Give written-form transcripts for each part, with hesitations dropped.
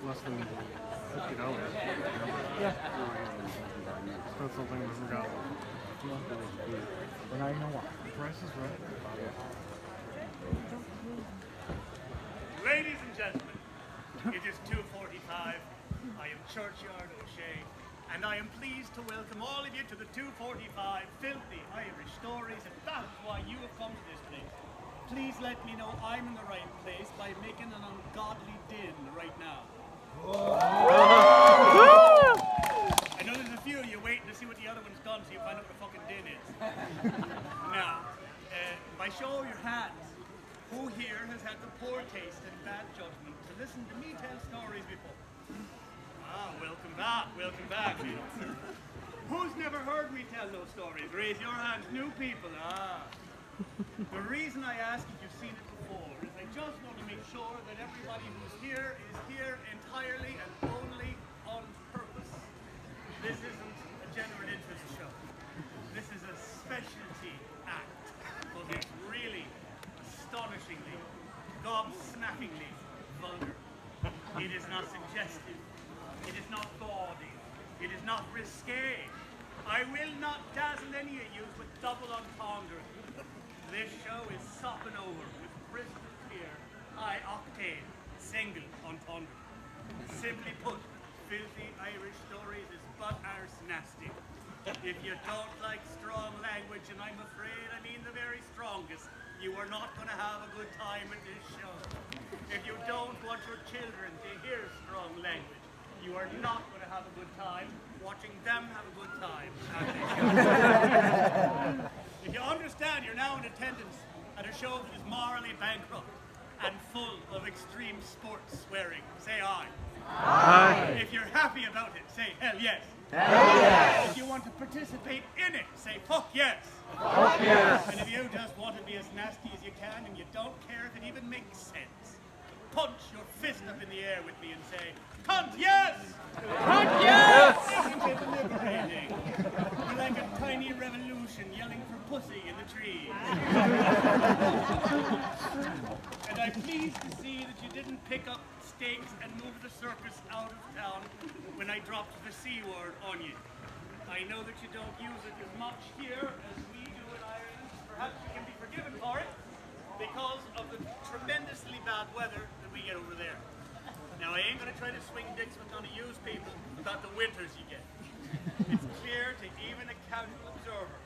less than $50. Yeah. That's something we forgot. But now you know what. The price is right. Ladies and gentlemen, it is 2:45. I am Churchyard O'Shea, and I am pleased to welcome all of you to the 2:45 Filthy Irish Stories, and that's why you have come to this place. Please let me know I'm in the right place by making an ungodly din right now. I know there's a few of you waiting to see what the other one's done so you find out what the fucking din is. Now, by show of your hands, who here has had the poor taste and bad judgment to listen to me tell stories before? Ah, welcome back. Who's never heard me tell those stories? Raise your hands, new people. The reason I ask if you've seen it before is I just want to make sure that everybody who's here is here entirely and only on purpose. This isn't a general interest show. This is a specialty act, because it's really astonishingly, gobsmackingly vulgar. It is not suggestive. It is not gaudy. It is not risque. I will not dazzle any of you with double entendre. This show is sopping over with crystal clear, high octane, single entendre. Simply put, Filthy Irish Stories is butt arse nasty. If you don't like strong language, and I'm afraid I mean the very strongest, you are not going to have a good time at this show. If you don't want your children to hear strong language, you are not going to have a good time watching them have a good time at this show. If you understand you're now in attendance at a show that is morally bankrupt and full of extreme sports swearing, say aye. Aye. If you're happy about it, say hell yes. Hell yes. If you want to participate in it, say fuck yes. Fuck yes. And if you just want to be as nasty as you can and you don't care if it even makes sense, punch your fist up in the air with me and say, cunt yes! Fuck yes. Isn't it liberating? You're like a tiny revolution yelling for pussy in the trees. And I'm pleased to see that you didn't pick up stakes and move the circus out of town when I dropped the C word on you. I know that you don't use it as much here as we do in Ireland. Perhaps you can be forgiven for it because of the tremendously bad weather that we get over there. Now, I ain't going to try to swing dicks with none of you people about the winters you get. It's clear to even a casual observer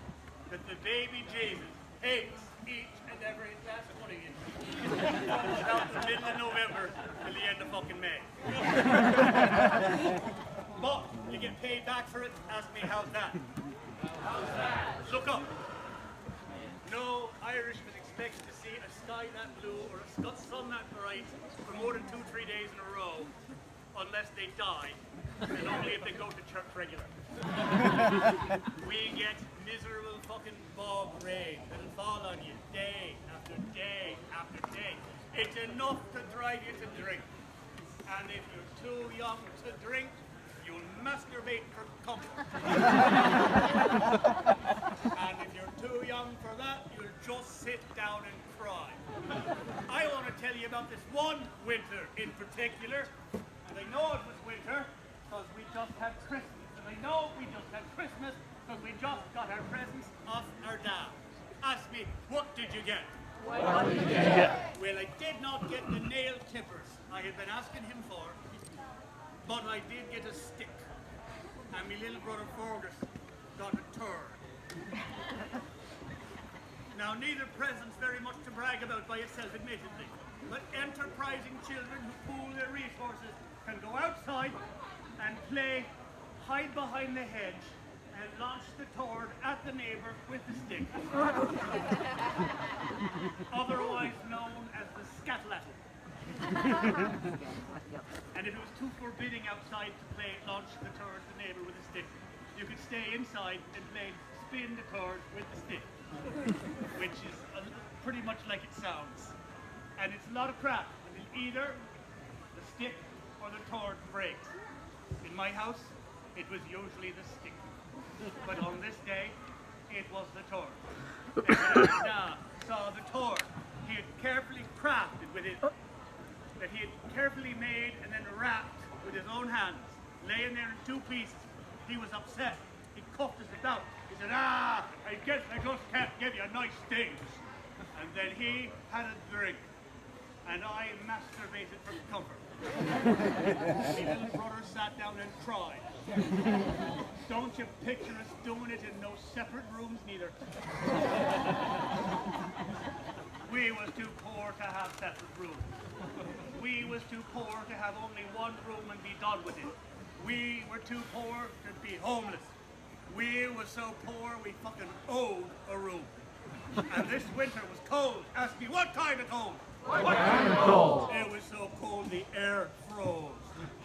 that the baby Jesus hates each and every last one of you. About the middle of November till the end of fucking May. But you get paid back for it. Ask me, how's that? How's that? Look up. No Irishman expects to see a sky that blue or a sun that bright for more than 2-3 days in a row unless they die, and only if they go to church regular. We get miserable fucking bog rain that'll fall on you day after day after day. It's enough to drive you to drink. And if you're too young to drink, you'll masturbate for comfort. And if you're too young for that, you'll just sit down and cry. I want to tell you about this one winter in particular. And I know it was winter because we just had Christmas. And I know we just had Christmas because we just got our presents off our dad. Ask me, what did you get? What did you get? Well, I did not get the nail tippers I had been asking him for, but I did get a stick. And my little brother Fergus got a turd. Now, neither present's very much to brag about by itself, admittedly, but enterprising children who pool their resources can go outside and play hide behind the hedge and launch the turd at the neighbour with the stick. Otherwise known as the scatlattle. And if it was too forbidding outside to play launch the turd at the neighbour with a stick, you could stay inside and play spin the turd with the stick, which is pretty much like it sounds. And it's a lot of crap. Either the stick or the turd breaks. In my house, it was usually the stick. But on this day, it was the turd. And when I saw the turd, he had carefully crafted with it, that he had carefully made and then wrapped with his own hands, laying there in two pieces. He was upset. He cuffed us about. He said, I guess I just can't give you nice things. And then he had a drink. And I masturbated for comfort. My little brother sat down and cried. Don't you picture us doing it in no separate rooms neither? We was too poor to have separate rooms. We was too poor to have only one room and be done with it. We were too poor to be homeless. We was so poor we fucking owed a room. And this winter was cold. Ask me what kind of cold? What kind of cold? It was so cold the air froze.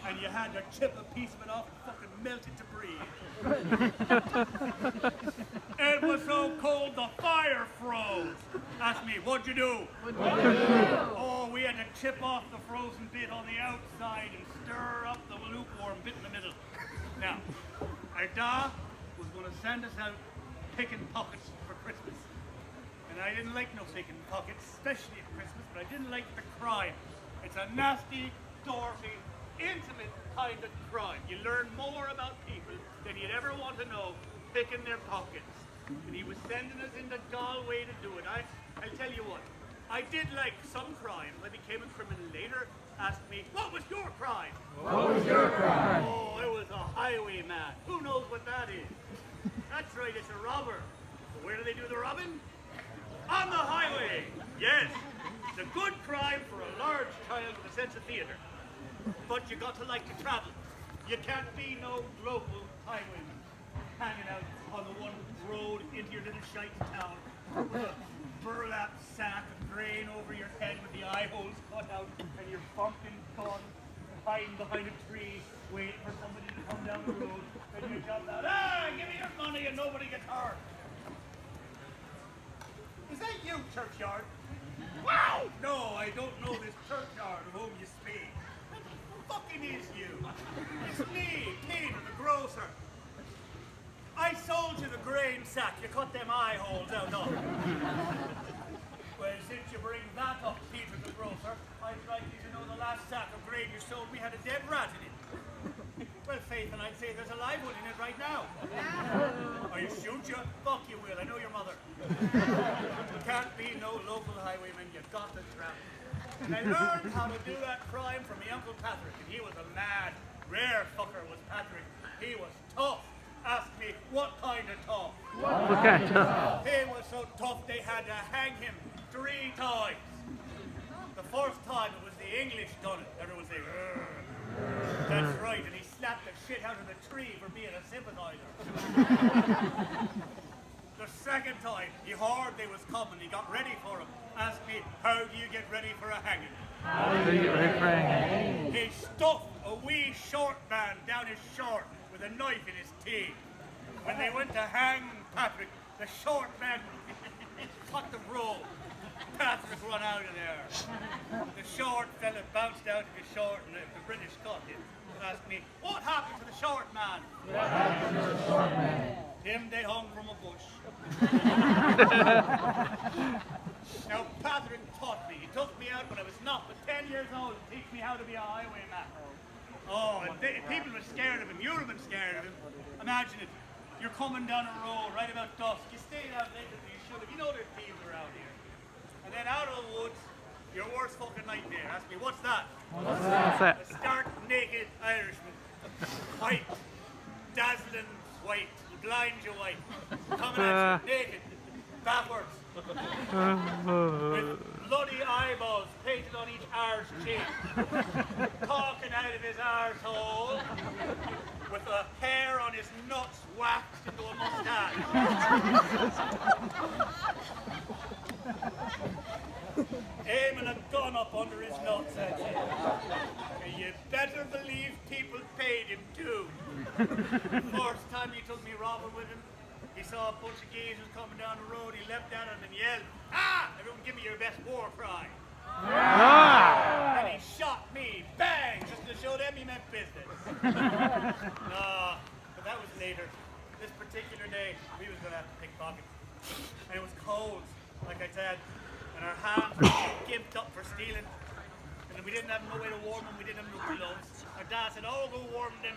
And you had to chip a piece of it off and fucking melt it to breathe. It was so cold the fire froze. Ask me, what'd you do? Oh, we had to chip off the frozen bit on the outside and stir up the lukewarm bit in the middle. Now, our da was going to send us out picking pockets for Christmas. And I didn't like no picking pockets, especially at Christmas, but I didn't like the crime. It's a nasty, dirty, intimate kind of crime. You learn more about people than you'd ever want to know picking their pockets. And he was sending us into Galway to do it. I'll tell you what, I did like some crimes. I became a criminal later. Asked me, what was your crime? What was your crime? Oh, it was a highwayman. Who knows what that is? That's right, it's a robber. But where do they do the robbing? On the highway. Yes, it's a good crime for a large child with a sense of theatre. But you got to like to travel. You can't be no local highwayman hanging out on the one road into your little shite town with a burlap sack of grain over your head with the eye holes cut out and your pumpkin gun hiding behind a tree waiting for somebody to come down the road and you jump out, give me your money and nobody gets hurt. Is that you, Churchyard? Wow! No, I don't know this Churchyard of whom you speak. What the fucking is you? It's me, Peter the grocer. I sold you the grain sack. You cut them eye holes out of. Well, since you bring that up, Peter the grocer, I'd like you to know the last sack of grain you sold me had a dead rat in it. Well, Faith, and I'd say there's a live one in it right now. Are you shoot you? Fuck you will. I know your mother. You can't be no local highwayman. You've got to travel. And I learned how to do that crime from my Uncle Patrick, and he was a mad, rare fucker was Patrick. He was tough. Ask me, what kind of tough? What kind of tough? He was so tough they had to hang him 3 times. The first time it was the English done it. Everyone say, "Rrr." That's right, and he slapped the shit out of the tree for being a sympathizer. The second time, he heard they was coming, he got ready for him. Asked me, how do you get ready for a hanging? How do you get ready for a hanging? He stuffed a wee short man down his short with a knife in his teeth. When they went to hang Patrick, the short man cut the rope. Patrick run out of there. The short fella bounced out of his short and the British got him. Asked me, what happened to the short man? What happened to the short man? Him they hung from a bush. Now Patrick taught me. He took me out when I was not but 10 years old to teach me how to be a highwayman. Oh, and people were scared of him. You would have been scared of him. Imagine it. You're coming down a road right about dusk. You stayed out later than you should have. You know there's thieves around here. And then out of the woods, your worst fucking nightmare. Ask me, what's that? What's that? A stark naked Irishman. White. Dazzling white. Blind you white. Coming at you, naked. Backwards. With bloody eyeballs painted on each arse cheek. Talking out of his arsehole. With the hair on his nuts waxed into a mustache. Aiming a gun up under his nuts, that's it. And you better believe people paid him too. First time he took me robbing with him, he saw a bunch of geezers coming down the road, he leapt at them and yelled, everyone give me your best war cry. Ah! And he shot me, bang, just to show them he meant business. No, but that was later. This particular day, we was going to have to pick pockets. And it was cold, like I said, and our hands were gimped up for stealing. And the we didn't have no way to warm them, we didn't have no gloves. Our dad said, oh, go warm them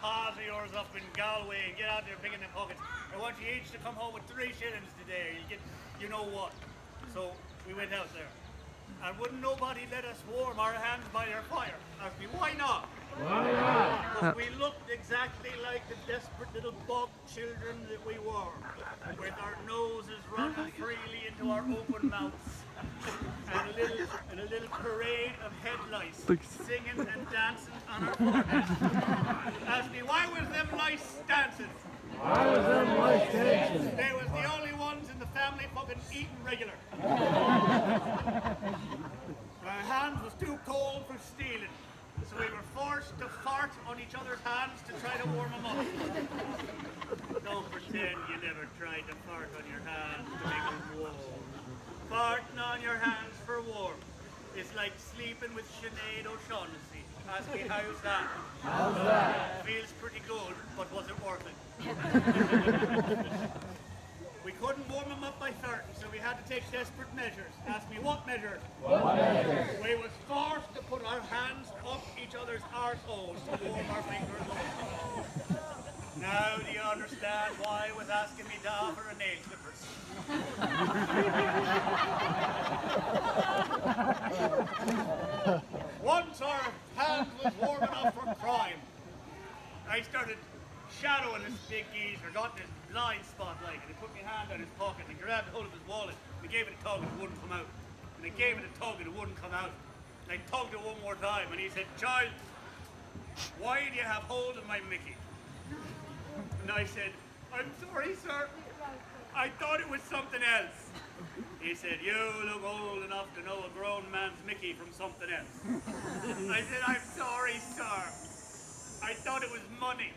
paws of yours up in Galway and get out there picking them pockets. I want you each to come home with 3 shillings today. You get, you know what. So we went out there. And wouldn't nobody let us warm our hands by their fire? Asked me, why not? Why not? Because we looked exactly like the desperate little bog children that we were, with our noses running freely into our open mouths, and a little parade of headlights singing and dancing on our foreheads. Asked me, why was them lice dancing? Why was them lights dancing? They was the only ones in the family fucking eating regular. Our hands was too cold for stealing, so we were forced to fart on each other's hands to try to warm them up. Don't pretend you never tried to fart on your hands to make them warm. Farting on your hands for warmth is like sleeping with Sinead O'Shaughnessy. Ask me, how's that? How's that? Feels pretty good, but was it worth it? We couldn't warm them up by farting, so we had to take desperate measures. Ask me, what measures? What measures? We was forced to put our hands up each other's arseholes to warm our fingers up. Now do you understand why I was asking me da for a nail clippers? Once our hands was warm enough for crime, I started shadowing this big geezer, got this blind spot like, and he put my hand on his pocket and grabbed hold of his wallet. We gave it a tug and it wouldn't come out. And I gave it a tug and it wouldn't come out. And I tugged it one more time and he said, child, why do you have hold of my Mickey? And I said, I'm sorry, sir. I thought it was something else. He said, you look old enough to know a grown man's Mickey from something else. I said, I'm sorry, sir. I thought it was money.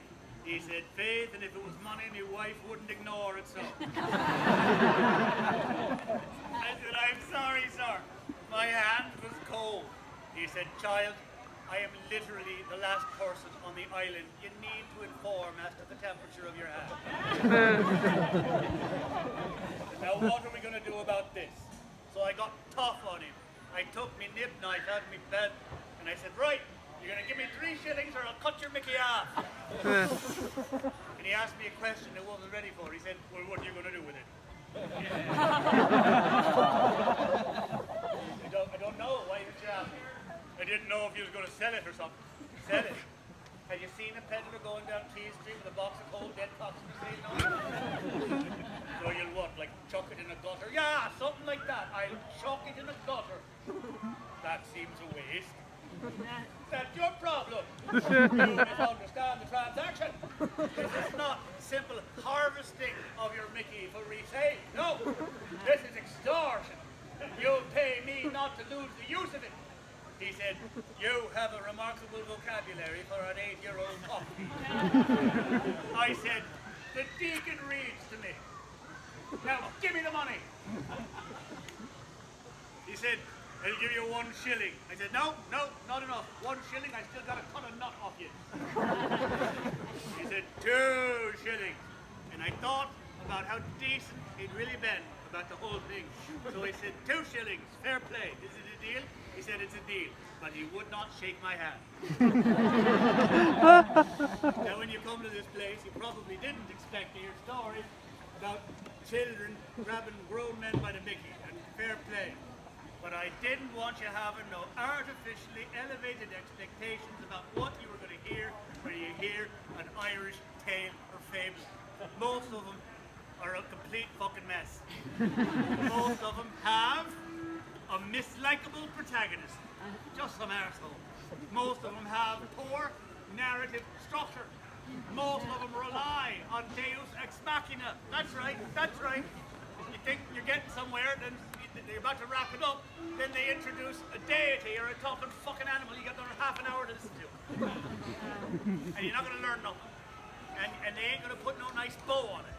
He said, Faith, and if it was money, my wife wouldn't ignore it so. I said, I'm sorry, sir. My hand was cold. He said, child, I am literally the last person on the island you need to inform as to the temperature of your hand. Now, what are we going to do about this? So I got tough on him. I took my nib knife out of my bed, and I said, right, you're going to give me 3 shillings or I'll cut your Mickey off. And he asked me a question I wasn't ready for. He said, well, what are you going to do with it? I don't know. Why did you ask me? I didn't know if you was going to sell it or something. Sell it. Have you seen a peddler going down Key Street with a box of cold dead cocks for sale now? So you'll what, like chuck it in a gutter? Yeah, something like that. I'll chuck it in a gutter. That seems a waste. That's your problem. You misunderstand the transaction. This is not simple harvesting of your Mickey for resale. No, this is extortion. You'll pay me not to lose the use of it. He said, you have a remarkable vocabulary for an 8-year-old pup. I said, the deacon reads to me. Now, give me the money. He said, I'll give you 1 shilling. I said, no, not enough. 1 shilling, I still got to cut a nut off you. He said, 2 shillings. And I thought about how decent he'd really been about the whole thing. So I said, 2 shillings, fair play. Is it a deal? He said, it's a deal. But he would not shake my hand. Now, when you come to this place, you probably didn't expect to hear stories about children grabbing grown men by the Mickey, and fair play. But I didn't want you having no artificially elevated expectations about what you were going to hear when you hear an Irish tale or fable. Most of them are a complete fucking mess. Most of them have a mislikable protagonist, just some arsehole. Most of them have poor narrative structure. Most of them rely on Deus ex machina. That's right. You think you're getting somewhere, then they're about to wrap it up, then they introduce a deity or a talking fucking animal you got another half an hour to listen to. And you're not going to learn nothing. And they ain't going to put no nice bow on it.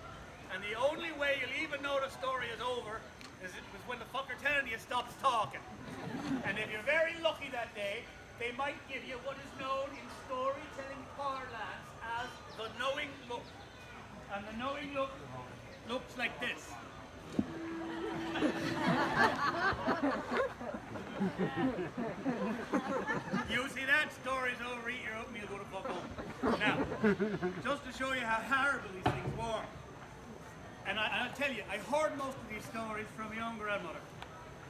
And the only way you'll even know the story is over is when the fucker telling you stops talking. And if you're very lucky that day, they might give you what is known in storytelling parlance as the knowing look. And the knowing look looks like this. You see that story's over, eat your oatmeal, go to fuck home. Now, just to show you how horrible these things were. And I'll tell you, I heard most of these stories from my own grandmother.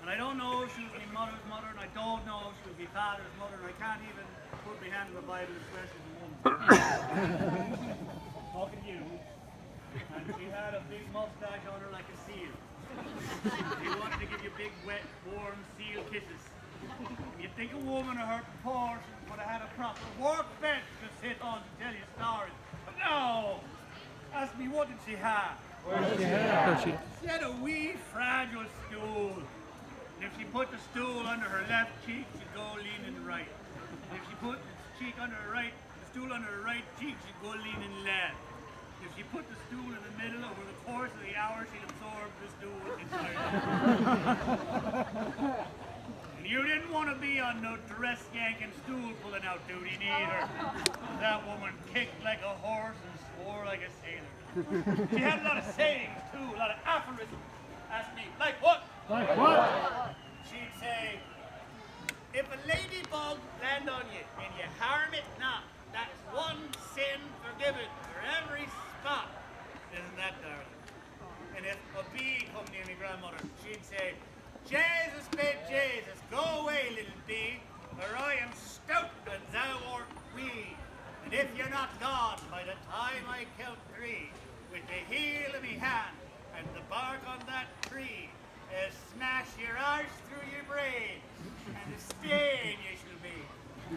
And I don't know if she was my mother's mother, and I don't know if she was my father's mother, and I can't even put my hand in the Bible and swear she's a woman. Talking to you. And she had a big mustache on her like a seal. She wanted to give you big, wet, warm seal kisses. You'd think a woman of her proportions would have had a proper workbench to sit on to tell you stories. But no! Ask me, what did she have? What did she have? She had a wee, fragile stool. And if she put the stool under her left cheek, she'd go leaning right. And if she put the cheek under her right, the stool under her right cheek, she'd go leaning left. If she put the stool in the middle, over the course of the hour, she'd absorb the stool entirely. And you didn't want to be on no dress yanking stool pulling out duty neither. That woman kicked like a horse and swore like a sailor. She had a lot of sayings too, a lot of aphorisms. Ask me, like what? Like what? She'd say, if a ladybug land on you and you harm it not, that's one sin forgiven for every spot. Isn't that, darling? And if a bee come near me grandmother, she'd say, Jesus, bid Jesus, go away, little bee, for I am stout and thou art wee. And if you're not gone by the time I count 3, with the heel of me hand and the bark on that tree, smash your arse through your brain, and a stain you shall be.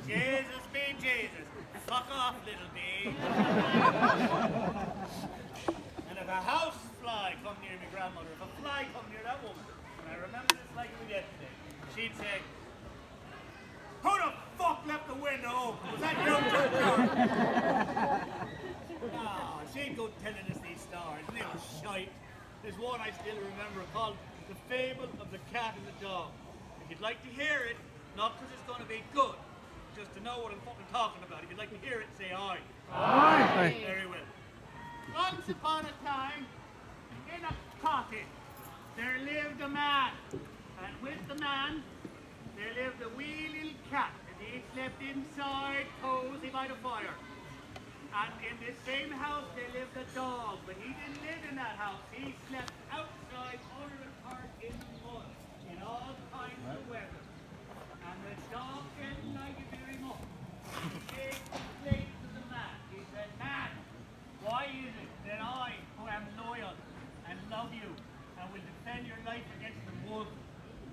Jesus be Jesus, fuck off, little bee. And if a house fly come near me grandmother, if a fly come near that woman, and I remember this like it was yesterday, she'd say, who the fuck left the window open? Was that you, No, she'd go telling us these stories, and they were shite. There's one I still remember called The Fable of the Cat and the Dog. If you'd like to hear it, not because it's going to be good, just to know what I'm fucking talking about. If you'd like to hear it, say aye. Aye. Very well. Once upon a time, in a cottage, there lived a man. And with the man, there lived a wee little cat. And they slept inside, cozy by the fire. And in the same house, there lived a dog. But he didn't live in that house. He slept outside under a cart in the mud, in all kinds of weather. And the dog didn't like it very much. He gave complaint to the man. He said, man, why is it that I, who am loyal and love you and will defend your life against the wolf,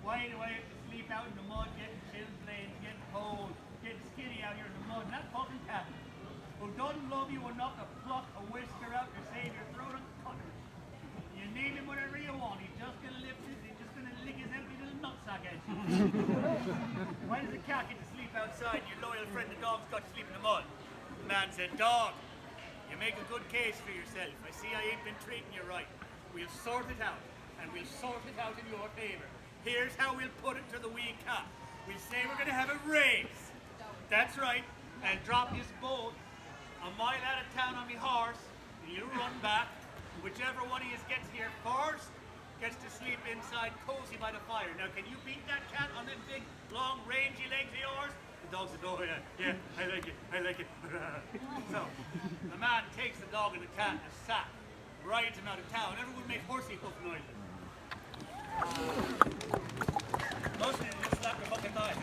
why do I have to sleep out in the mud, getting chilblains, getting cold, getting skinny out here in the mud? And that fucking cat, who doesn't love you enough to pluck a whisker out to save your throat and cut it. You name him whatever you want, he's just gonna lick his empty little nutsack at you. Why does the cat get to sleep outside and your loyal friend the dog's got to sleep in the mud? The man said, dog, you make a good case for yourself. I see I ain't been treating you right. We'll sort it out, and we'll sort it out in your favor. Here's how we'll put it to the wee cat. We'll say we're gonna have a race. That's right. I'll drop this boat a mile out of town on me horse, and you run back. Whichever one of you gets here first gets to sleep inside cozy by the fire. Now, can you beat that cat on them big, long, rangy legs of yours? The dog said, oh yeah, I like it. So, the man takes the dog and the cat in a sack, rides him out of town. Everyone makes horsey hoof noises. Most of them just slap their fucking thighs.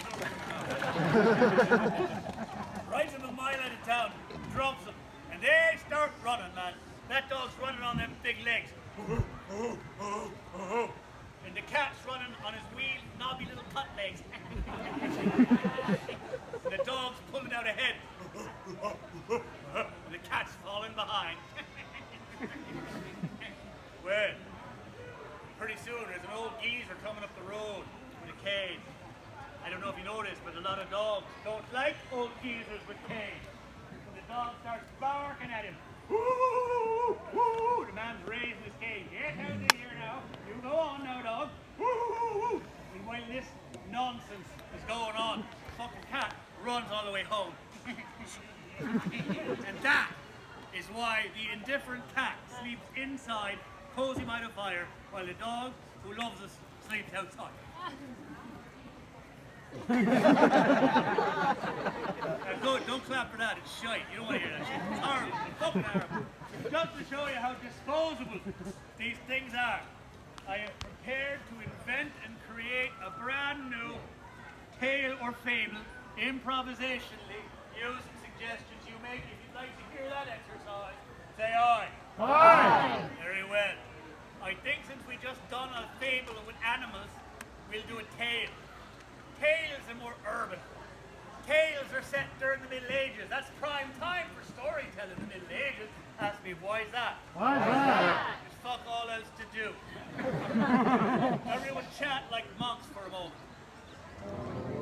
Rides him a mile out of town, drops him, and they start running, man. That dog's running on them big legs. And the cat's running on his wee, knobby little cut legs. And the dog's pulling out ahead. And the cat's falling behind. Well, pretty soon there's an old geezer coming up the road with a cane. I don't know if you noticed, but a lot of dogs don't like old geezers with canes. So the dog starts barking at him. Woo, woo. The man's raising his cane. Get out of here now. You go on now, dog. Woo, woo, woo. And while this nonsense is going on, the fucking cat runs all the way home. And that is why the indifferent cat sleeps inside, cozy by the fire, while the dog who loves us sleeps outside. Good, don't clap for that, it's shite. You don't want to hear that shit. It's horrible, it's fucking horrible. Just to show you how disposable these things are, I am prepared to invent and create a brand new tale or fable, improvisationally, using suggestions you make. If you'd like to hear that exercise, say aye. Aye. Very well. I think since we just done a fable with animals, we'll do a tale. Tales are more urban. Tales are set during the Middle Ages. That's prime time for storytelling in the Middle Ages. Ask me, why is that? Why is that? There's fuck all else to do. Everyone chat like monks for a moment.